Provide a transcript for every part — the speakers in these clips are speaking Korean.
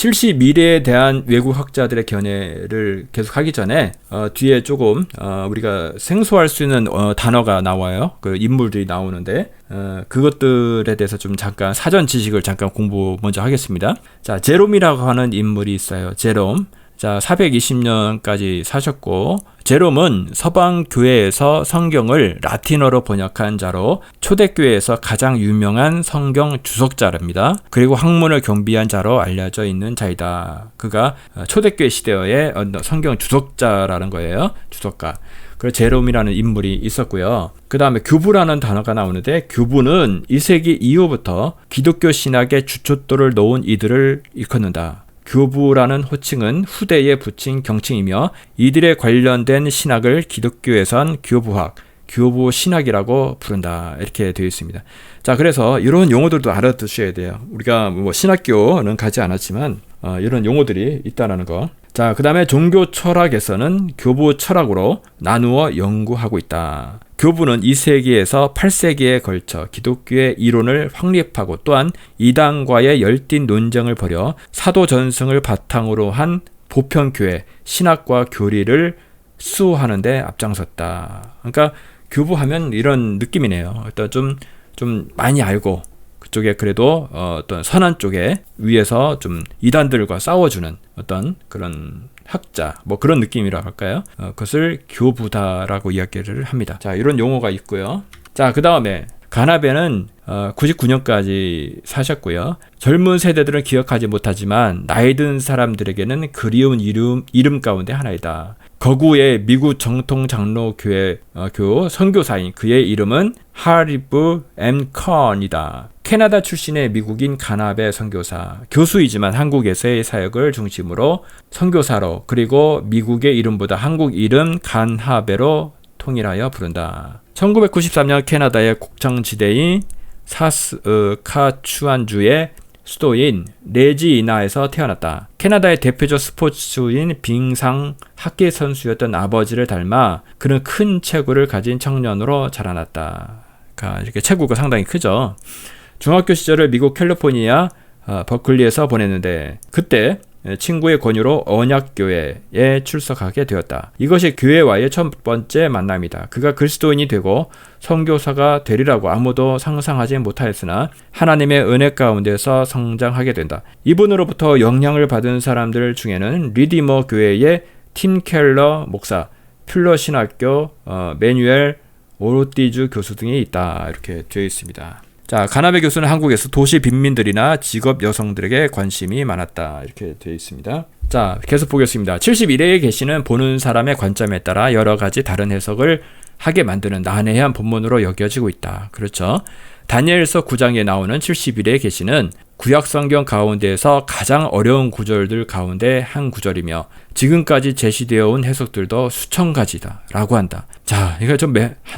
72일에 대한 외국 학자들의 견해를 계속 하기 전에 뒤에 조금 우리가 생소할 수 있는 단어가 나와요. 그 인물들이 나오는데 그것들에 대해서 좀 잠깐 사전 지식을 잠깐 공부 먼저 하겠습니다. 자, 제롬이라고 하는 인물이 있어요. 제롬. 자, 420년까지 사셨고, 제롬은 서방 교회에서 성경을 라틴어로 번역한 자로 초대교회에서 가장 유명한 성경 주석자랍니다. 그리고 학문을 겸비한 자로 알려져 있는 자이다. 그가 초대교회 시대의 성경 주석자라는 거예요. 주석가. 그래서 제롬이라는 인물이 있었고요. 그 다음에 교부라는 단어가 나오는데, 교부는 2세기 이후부터 기독교 신학의 주춧돌을 놓은 이들을 일컫는다. 교부라는 호칭은 후대에 붙인 경칭이며 이들에 관련된 신학을 기독교에선 교부학, 교부 신학이라고 부른다. 이렇게 되어 있습니다. 자, 그래서 이런 용어들도 알아두셔야 돼요. 우리가 뭐 신학교는 가지 않았지만 이런 용어들이 있다는 거. 자, 그 다음에 종교 철학에서는 교부 철학으로 나누어 연구하고 있다. 교부는 2세기에서 8세기에 걸쳐 기독교의 이론을 확립하고 또한 이단과의 열띤 논쟁을 벌여 사도 전승을 바탕으로 한 보편교회, 신학과 교리를 수호하는 데 앞장섰다. 그러니까 교부하면 이런 느낌이네요. 일단 좀 많이 알고 그쪽에 그래도 어떤 선한 쪽에 위에서 좀 이단들과 싸워주는 어떤 그런 학자, 뭐 그런 느낌이라고 할까요? 그것을 교부다라고 이야기를 합니다. 자, 이런 용어가 있고요. 자, 그 다음에 가나베는 99년까지 사셨고요. 젊은 세대들은 기억하지 못하지만 나이 든 사람들에게는 그리운 이름 가운데 하나이다. 거구의 미국 정통 장로교회 선교사인 그의 이름은 하리브 M. 컨이다. 캐나다 출신의 미국인 가나베 선교사, 교수이지만 한국에서의 사역을 중심으로 선교사로, 그리고 미국의 이름보다 한국 이름 간하베로 통일하여 부른다. 1993년 캐나다의 곡창지대인 사스카추안주의 수도인 레지나에서 태어났다. 캐나다의 대표적 스포츠인 빙상 하키 선수였던 아버지를 닮아 그는 큰 체구를 가진 청년으로 자라났다. 그러니까 이렇게 체구가 상당히 크죠. 중학교 시절을 미국 캘리포니아 버클리에서 보냈는데 그때 친구의 권유로 언약교회에 출석하게 되었다. 이것이 교회와의 첫 번째 만남이다. 그가 그리스도인이 되고 선교사가 되리라고 아무도 상상하지 못하였으나 하나님의 은혜 가운데서 성장하게 된다. 이분으로부터 영향을 받은 사람들 중에는 리디머 교회의 팀 켈러 목사, 퓰러 신학교, 매뉴엘 오르티즈 교수 등이 있다. 이렇게 되어 있습니다. 자, 가나베 교수는 한국에서 도시 빈민들이나 직업 여성들에게 관심이 많았다. 이렇게 되어 있습니다. 자, 계속 보겠습니다. 71회의 계시는 보는 사람의 관점에 따라 여러 가지 다른 해석을 하게 만드는 난해한 본문으로 여겨지고 있다. 그렇죠. 다니엘서 9장에 나오는 71회의 계시는 구약 성경 가운데에서 가장 어려운 구절들 가운데 한 구절이며 지금까지 제시되어 온 해석들도 수천 가지다 라고 한다. 자, 이거 좀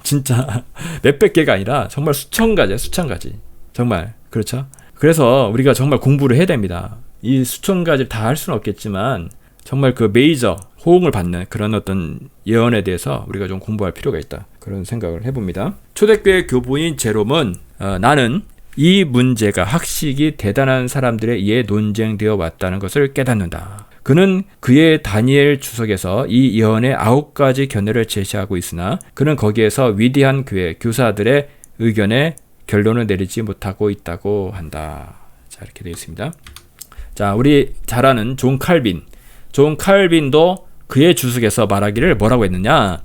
진짜 몇백 개가 아니라 정말 수천 가지야, 수천 가지. 정말 그렇죠. 그래서 우리가 정말 공부를 해야 됩니다. 이 수천 가지를 다 할 수는 없겠지만 정말 그 메이저 호응을 받는 그런 어떤 예언에 대해서 우리가 좀 공부할 필요가 있다. 그런 생각을 해봅니다. 초대교회 교부인 제롬은 나는 이 문제가 학식이 대단한 사람들에 의해 논쟁되어 왔다는 것을 깨닫는다. 그는 그의 다니엘 주석에서 이 예언의 9가지 견해를 제시하고 있으나 그는 거기에서 위대한 교회 교사들의 의견에 결론을 내리지 못하고 있다고 한다. 자, 이렇게 되어 있습니다. 자, 우리 잘 아는 존 칼빈도 그의 주석에서 말하기를 뭐라고 했느냐?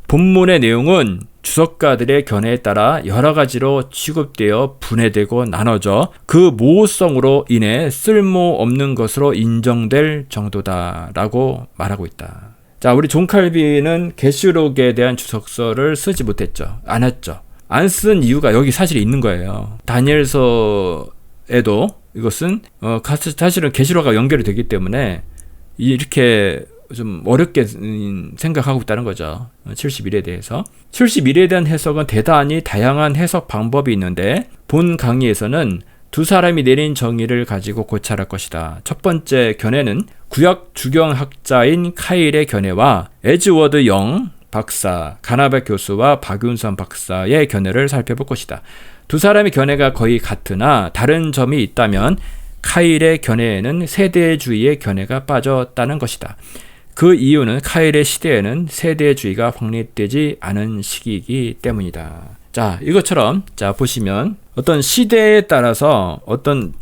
본문의 내용은 주석가들의 견해에 따라 여러 가지로 취급되어 분해되고 나눠져 그 모호성으로 인해 쓸모없는 것으로 인정될 정도다라고 말하고 있다. 자, 우리 존 칼빈은 계시록에 대한 주석서를 쓰지 못했죠. 안 했죠. 안 쓴 이유가 여기 사실 있는 거예요. 다니엘서에도 이것은 사실은 계시록과 연결이 되기 때문에 이렇게 좀 어렵게 생각하고 있다는 거죠. 71에 대해서. 71에 대한 해석은 대단히 다양한 해석 방법이 있는데 본 강의에서는 두 사람이 내린 정의를 가지고 고찰할 것이다. 첫 번째 견해는 구약 주경학자인 카일의 견해와 에즈워드 영 박사, 가나베 교수와 박윤선 박사의 견해를 살펴볼 것이다. 두 사람의 견해가 거의 같으나 다른 점이 있다면 카일의 견해에는 세대주의의 견해가 빠졌다는 것이다. 그 이유는 카일의 시대에는 세대주의가 확립되지 않은 시기이기 때문이다. 자, 이것처럼 자 보시면 어떤 시대에 따라서 어떤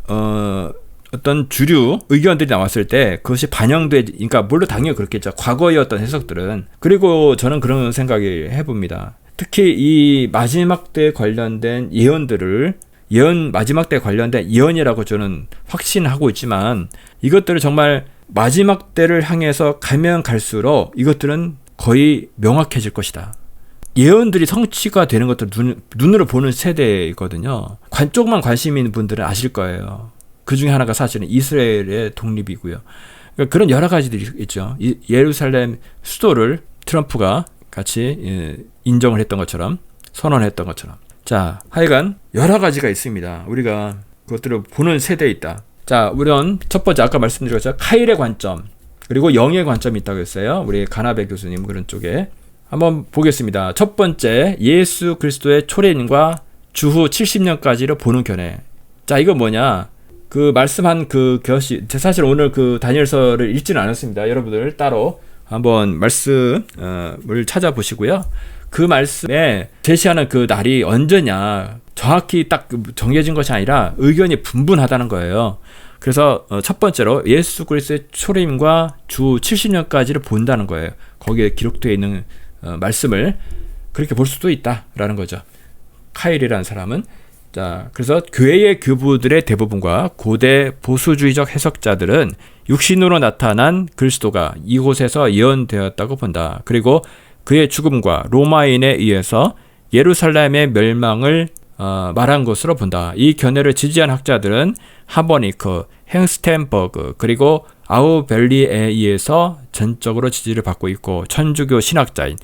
주류 의견들이 나왔을 때 그것이 그러니까 물론 당연히 그렇겠죠. 과거의 어떤 해석들은. 그리고 저는 그런 생각을 해봅니다. 특히 이 마지막 때에 관련된 마지막 때에 관련된 예언이라고 저는 확신하고 있지만 이것들을 정말 마지막 때를 향해서 가면 갈수록 이것들은 거의 명확해질 것이다. 예언들이 성취가 되는 것들 눈으로 보는 세대이거든요. 조금만 관심 있는 분들은 아실 거예요. 그 중에 하나가 사실은 이스라엘의 독립이고요. 그러니까 그런 여러 가지들이 있죠. 예루살렘 수도를 트럼프가 같이 인정을 했던 것처럼 선언했던 것처럼. 자, 하여간 여러 가지가 있습니다. 우리가 그것들을 보는 세대에 있다. 자, 우선 첫 번째 아까 말씀드린 것처럼 카일의 관점 그리고 영의 관점이 있다고 했어요. 우리 가나베 교수님 그런 쪽에 한번 보겠습니다. 첫 번째, 예수 그리스도의 초래인과 주후 70년까지를 보는 견해. 자, 이거 뭐냐? 그 말씀한 그 것이 사실 오늘 그 다니엘서를 읽지는 않았습니다. 여러분들 따로 한번 말씀을 찾아보시고요. 그 말씀에 제시하는 그 날이 언제냐 정확히 딱 정해진 것이 아니라 의견이 분분하다는 거예요. 그래서 첫 번째로 예수 그리스도의 초림과 주 70년까지를 본다는 거예요. 거기에 기록되어 있는 말씀을 그렇게 볼 수도 있다라는 거죠. 카일이라는 사람은. 자, 그래서 교회의 교부들의 대부분과 고대 보수주의적 해석자들은 육신으로 나타난 그리스도가 이곳에서 예언되었다고 본다. 그리고 그의 죽음과 로마인에 의해서 예루살렘의 멸망을 말한 것으로 본다. 이 견해를 지지한 학자들은 하버니크, 행스텐버그 그리고 아우벨리에 의해서 전적으로 지지를 받고 있고 천주교 신학자인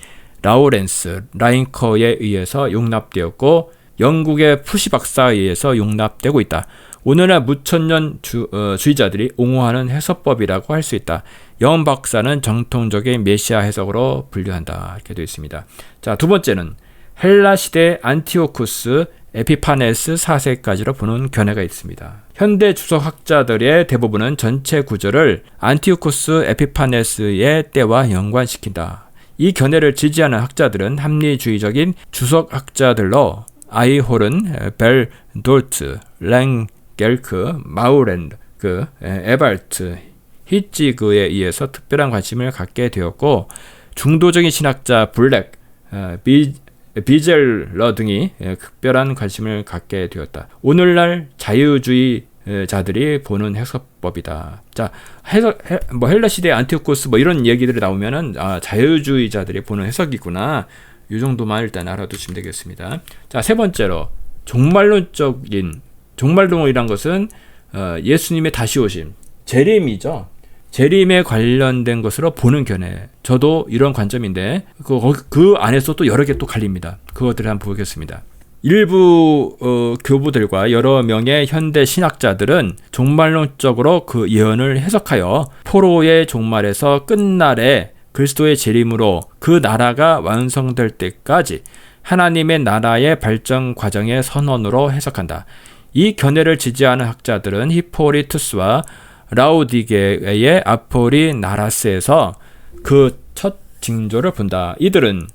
라우렌스 라인커에 의해서 용납되었고 영국의 푸시 박사에 의해서 용납되고 있다. 오늘날 무천년 주의자들이 옹호하는 해석법이라고 할 수 있다. 영 박사는 정통적인 메시아 해석으로 분류한다. 이렇게 되어 있습니다. 자, 두 번째는 헬라 시대 안티오쿠스 에피파네스 4세까지로 보는 견해가 있습니다. 현대 주석학자들의 대부분은 전체 구조를 안티오쿠스 에피파네스의 때와 연관시킨다. 이 견해를 지지하는 학자들은 합리주의적인 주석학자들로 아이홀은, 벨 돌트, 랭겔크, 마우렌드, 에발트, 히치그에 의해서 특별한 관심을 갖게 되었고 중도적인 신학자 블랙, 비젤러 등이 특별한 관심을 갖게 되었다. 오늘날 자유주의자들이 보는 해석법이다. 자, 헬라 시대 안티오코스 뭐 이런 얘기들이 나오면은 자유주의자들이 보는 해석이구나. 이 정도만 일단 알아두시면 되겠습니다. 자, 세 번째로 종말론이란 것은 예수님의 다시 오심, 재림이죠. 재림에 관련된 것으로 보는 견해. 저도 이런 관점인데 그 안에서 또 여러 개 또 갈립니다. 그것들을 한번 보겠습니다. 일부 교부들과 여러 명의 현대 신학자들은 종말론적으로 그 예언을 해석하여 포로의 종말에서 끝날에 그리스도의 재림으로 그 나라가 완성될 때까지 하나님의 나라의 발전 과정의 선언으로 해석한다. 이 견해를 지지하는 학자들은 히포리투스와 라우디게의 아포리나라스에서 그 첫 징조를 본다. 이들은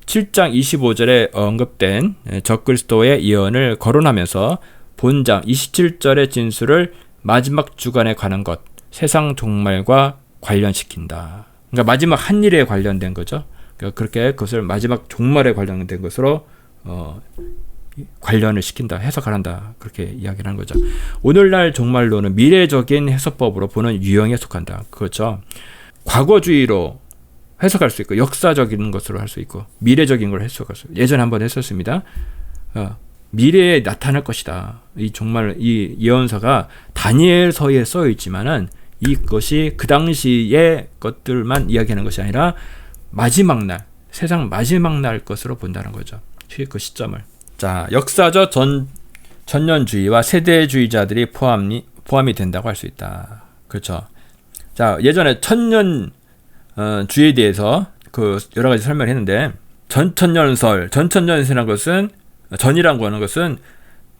7장 25절에 언급된 적그리스도의 예언을 거론하면서 본장 27절의 진술을 마지막 주간에 관한 것, 세상 종말과 관련시킨다. 그러니까 마지막 한 일에 관련된 거죠. 그러니까 그렇게 그것을 마지막 종말에 관련된 것으로 관련을 시킨다, 해석을 한다. 그렇게 이야기를 하는 거죠. 오늘날 종말론은 미래적인 해석법으로 보는 유형에 속한다. 그렇죠. 과거주의로 해석할 수 있고 역사적인 것으로 할 수 있고 미래적인 걸 해석할 수 있고 예전에 한번 했었습니다. 미래에 나타날 것이다. 이 예언서가 다니엘서에 써 있지만은 이것이 그 당시의 것들만 이야기하는 것이 아니라 마지막 날, 세상 마지막 날 것으로 본다는 거죠. 그 시점을. 자, 역사적 전년주의와 세대주의자들이 포함이 된다고 할 수 있다. 그렇죠. 자, 예전에 천년주의에 대해서 그 여러 가지 설명을 했는데 전천년설이라는 것은 전이라고 하는 것은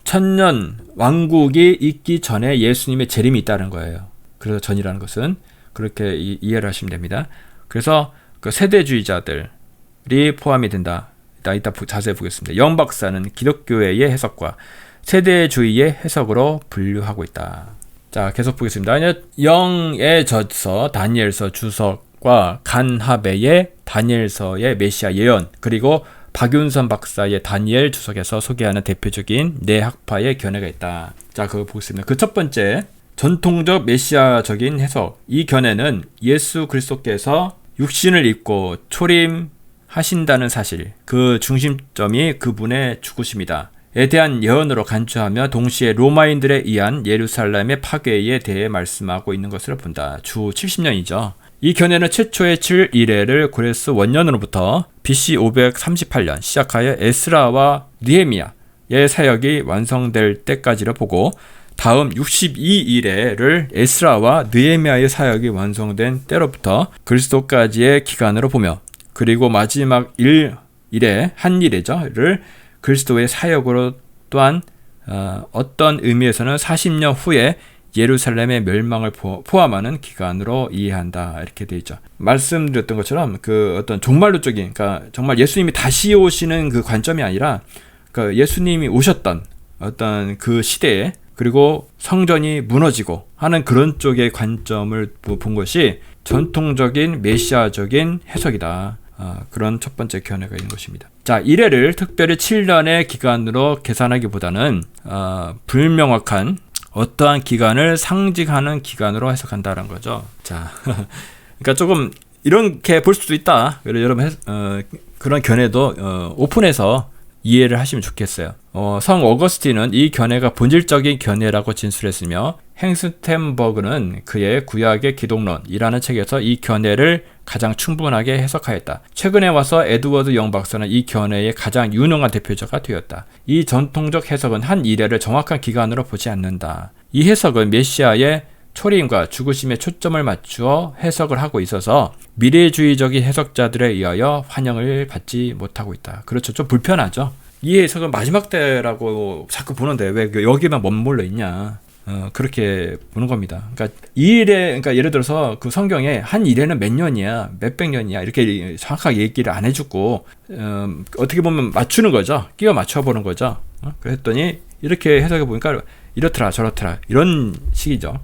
천년 왕국이 있기 전에 예수님의 재림이 있다는 거예요. 그래서 전이라는 것은 그렇게 이해를 하시면 됩니다. 그래서 그 세대주의자들이 포함이 된다. 이따 자세히 보겠습니다. 영 박사는 기독교의 해석과 세대주의의 해석으로 분류하고 있다. 자, 계속 보겠습니다. 영의 저서, 다니엘서, 주석과 간하베의 다니엘서의 메시아 예언, 그리고 박윤선 박사의 다니엘 주석에서 소개하는 대표적인 네 학파의 견해가 있다. 자, 그거 보겠습니다. 그 첫 번째, 전통적 메시아적인 해석. 이 견해는 예수 그리스도께서 육신을 입고 초림하신다는 사실, 그 중심점이 그분의 죽으심이다. 에 대한 예언으로 간주하며 동시에 로마인들에 의한 예루살렘의 파괴에 대해 말씀하고 있는 것을 본다. 주 70년이죠. 이 견해는 최초의 7일회를 고레스 원년으로부터 BC 538년 시작하여 에스라와 느헤미야의 사역이 완성될 때까지를 보고 다음 62일회를 에스라와 느헤미야의 사역이 완성된 때로부터 그리스도까지의 기간으로 보며 그리고 마지막 1일회 한 일회를 그리스도의 사역으로 또한 어떤 의미에서는 40년 후에 예루살렘의 멸망을 포함하는 기간으로 이해한다. 이렇게 되어 있죠. 말씀드렸던 것처럼 그 어떤 종말론적인, 그러니까 정말 예수님이 다시 오시는 그 관점이 아니라 그 예수님이 오셨던 어떤 그 시대에 그리고 성전이 무너지고 하는 그런 쪽의 관점을 본 것이 전통적인 메시아적인 해석이다. 그런 첫 번째 견해가 있는 것입니다. 자, 이래를 특별히 7년의 기간으로 계산하기보다는 불명확한 어떠한 기간을 상징하는 기간으로 해석한다는 거죠. 자, 그러니까 조금 이렇게 볼 수도 있다. 여러분 그런 견해도 오픈해서 이해를 하시면 좋겠어요. 성 어거스틴은 이 견해가 본질적인 견해라고 진술했으며 행스텐버그는 그의 구약의 기독론이라는 책에서 이 견해를 가장 충분하게 해석하였다. 최근에 와서 에드워드 영 박사는 이 견해의 가장 유능한 대표자가 되었다. 이 전통적 해석은 한 이래를 정확한 기간으로 보지 않는다. 이 해석은 메시아의 초림과 죽으심에 초점을 맞추어 해석을 하고 있어서 미래주의적인 해석자들에 의하여 환영을 받지 못하고 있다. 그렇죠. 좀 불편하죠. 이 해석은 마지막 때라고 자꾸 보는데 왜 여기만 머물러 있냐. 그렇게 보는 겁니다. 그러니까 그러니까 예를 들어서 그 성경에 한 일에는 몇 년이야, 몇백 년이야 이렇게 정확하게 얘기를 안 해주고 어떻게 보면 맞추는 거죠. 끼워 맞춰보는 거죠. 그랬더니 이렇게 해석해 보니까 이렇더라 저렇더라 이런 식이죠.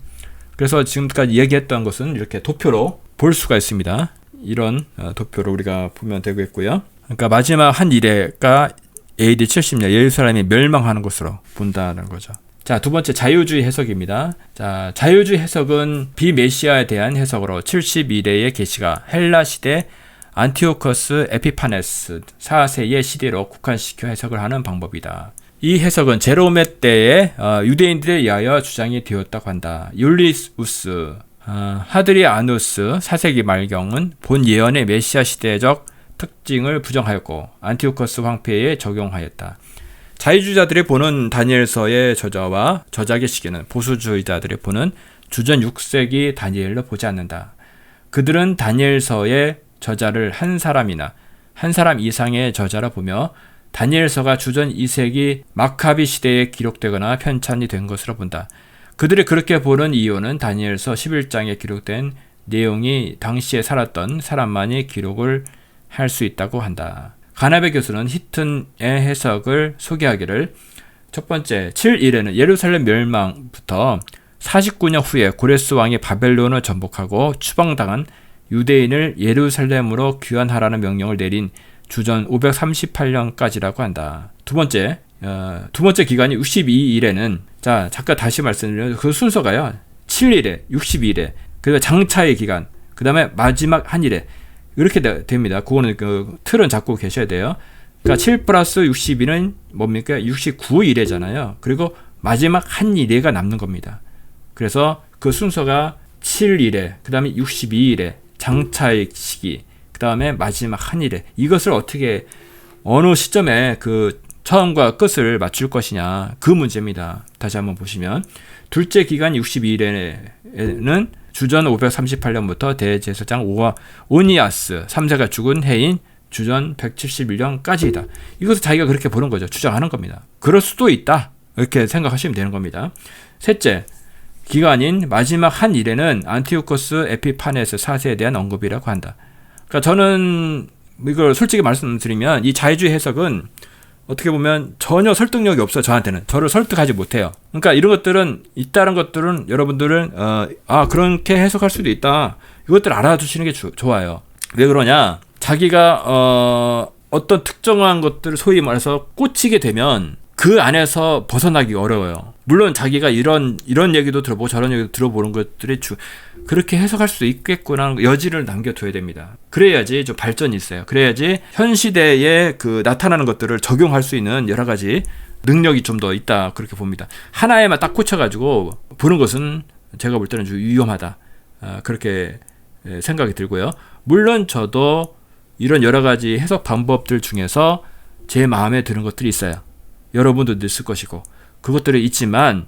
그래서 지금까지 얘기했던 것은 이렇게 도표로 볼 수가 있습니다. 이런 도표로 우리가 보면 되겠고요. 그러니까 마지막 한 일회가 AD 70년 예루살렘이 멸망하는 것으로 본다는 거죠. 자, 두 번째 자유주의 해석입니다. 자, 자유주의 해석은 비메시아에 대한 해석으로 72대의 계시가 헬라 시대 안티오커스 에피파네스 4세의 시대로 국한시켜 해석을 하는 방법이다. 이 해석은 제로메 때에 유대인들에 의하여 주장이 되었다고 한다. 율리우스 하드리아누스 4세기 말경은 본 예언의 메시아 시대적 특징을 부정하였고 안티오커스 황폐에 적용하였다. 자유주의자들이 보는 다니엘서의 저자와 저작의 시기는 보수주의자들이 보는 주전 6세기 다니엘로 보지 않는다. 그들은 다니엘서의 저자를 한 사람이나 한 사람 이상의 저자라 보며 다니엘서가 주전 2세기 마카비 시대에 기록되거나 편찬이 된 것으로 본다. 그들이 그렇게 보는 이유는 다니엘서 11장에 기록된 내용이 당시에 살았던 사람만이 기록을 할 수 있다고 한다. 가나베 교수는 히튼의 해석을 소개하기를 첫 번째, 7일에는 예루살렘 멸망부터 49년 후에 고레스 왕이 바벨론을 전복하고 추방당한 유대인을 예루살렘으로 귀환하라는 명령을 내린 주전 538년까지라고 한다. 두 번째 기간이 62일에는 자, 잠깐 다시 말씀드리면 그 순서가요. 7일에, 62일에, 그리고 장차의 기간, 그 다음에 마지막 한 일에 이렇게 됩니다. 그거는 그 틀은 잡고 계셔야 돼요. 그러니까 7 플러스 62는 뭡니까? 69일이잖아요. 그리고 마지막 한 일회가 남는 겁니다. 그래서 그 순서가 7일에, 그 다음에 62일에, 장차의 시기, 그 다음에 마지막 한 일회. 이것을 어떻게 어느 시점에 그 처음과 끝을 맞출 것이냐 그 문제입니다. 다시 한번 보시면 둘째 기간 62일에는 주전 538년부터 대제사장 오니아스 3세가 죽은 해인 주전 171년까지이다. 이것을 자기가 그렇게 보는 거죠. 주장하는 겁니다. 그럴 수도 있다. 이렇게 생각하시면 되는 겁니다. 셋째, 기간인 마지막 한 일에는 안티오코스 에피파네스 4세에 대한 언급이라고 한다. 그러니까 저는 이걸 솔직히 말씀드리면 이 자유주의 해석은 어떻게 보면 전혀 설득력이 없어요. 저한테는. 저를 설득하지 못해요. 그러니까 이런 것들은 잇따른 것들은 여러분들은 그렇게 해석할 수도 있다. 이것들 알아두시는 게 좋아요. 왜 그러냐? 자기가 어떤 특정한 것들을 소위 말해서 꽂히게 되면 그 안에서 벗어나기 어려워요. 물론 자기가 이런 얘기도 들어보고 저런 얘기도 들어보는 것들이 그렇게 해석할 수 있겠구나 여지를 남겨둬야 됩니다. 그래야지 좀 발전이 있어요. 그래야지 현 시대에 그 나타나는 것들을 적용할 수 있는 여러 가지 능력이 좀 더 있다 그렇게 봅니다. 하나에만 딱 꽂혀가지고 보는 것은 제가 볼 때는 좀 위험하다 그렇게 생각이 들고요. 물론 저도 이런 여러 가지 해석 방법들 중에서 제 마음에 드는 것들이 있어요. 여러분도 있을 것이고 그것들이 있지만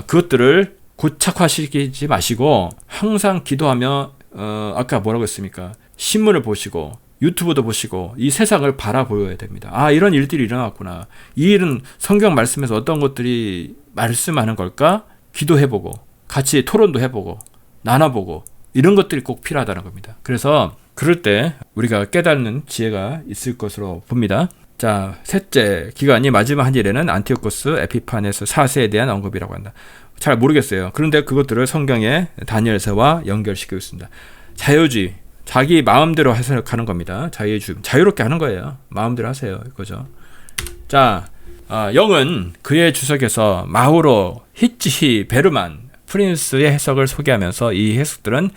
그것들을 고착화시키지 마시고 항상 기도하며 아까 뭐라고 했습니까? 신문을 보시고 유튜브도 보시고 이 세상을 바라보여야 됩니다. 이런 일들이 일어났구나. 이 일은 성경 말씀에서 어떤 것들이 말씀하는 걸까? 기도해보고 같이 토론도 해보고 나눠보고 이런 것들이 꼭 필요하다는 겁니다. 그래서 그럴 때 우리가 깨닫는 지혜가 있을 것으로 봅니다. 자, 셋째 기간이 마지막 한 일에는 안티오코스 에피파네스 4세에 대한 언급이라고 한다. 잘 모르겠어요. 그런데 그것들을 성경의 다니엘서와 연결시키고 있습니다. 자유주의, 자기 마음대로 해석하는 겁니다. 자유주의, 자유롭게 하는 거예요. 마음대로 하세요. 이거죠. 자, 영은 그의 주석에서 마우로, 히치히, 베르만, 프린스의 해석을 소개하면서 이 해석들은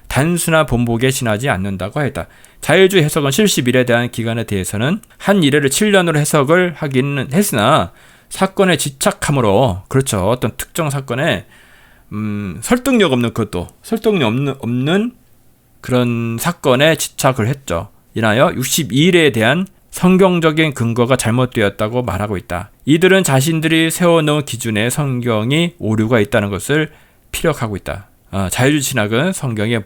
단순한 본보기에 지나지 않는다고 했다. 자유주의 해석은 70일에 대한 기간에 대해서는 한 일회를 7년으로 해석을 하기는 했으나 사건에 집착함으로 그렇죠. 어떤 특정 사건에 설득력 없는 그것도 설득력 없는 그런 사건에 집착을 했죠. 인하여 62일에 대한 성경적인 근거가 잘못되었다고 말하고 있다. 이들은 자신들이 세워놓은 기준에 성경이 오류가 있다는 것을 피력하고 있다. 자유주의 신학은 성경의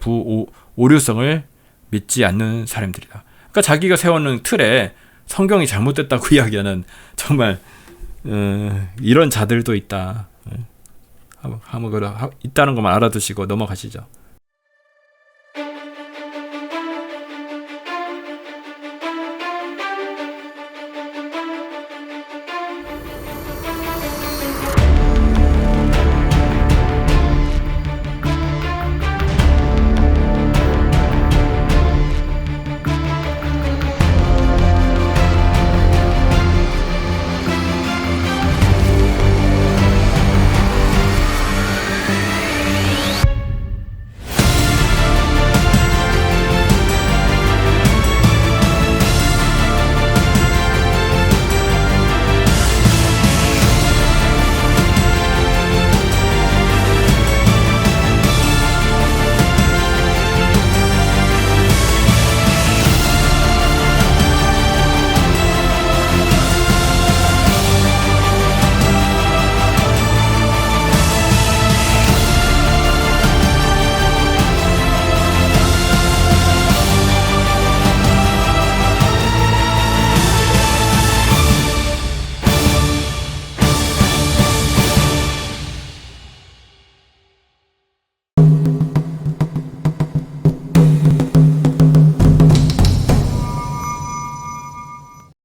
오류성을 믿지 않는 사람들이다. 그러니까 자기가 세워놓은 틀에 성경이 잘못됐다고 이야기하는 정말 이런 자들도 있다. 한번 있다는 것만 알아두시고 넘어가시죠.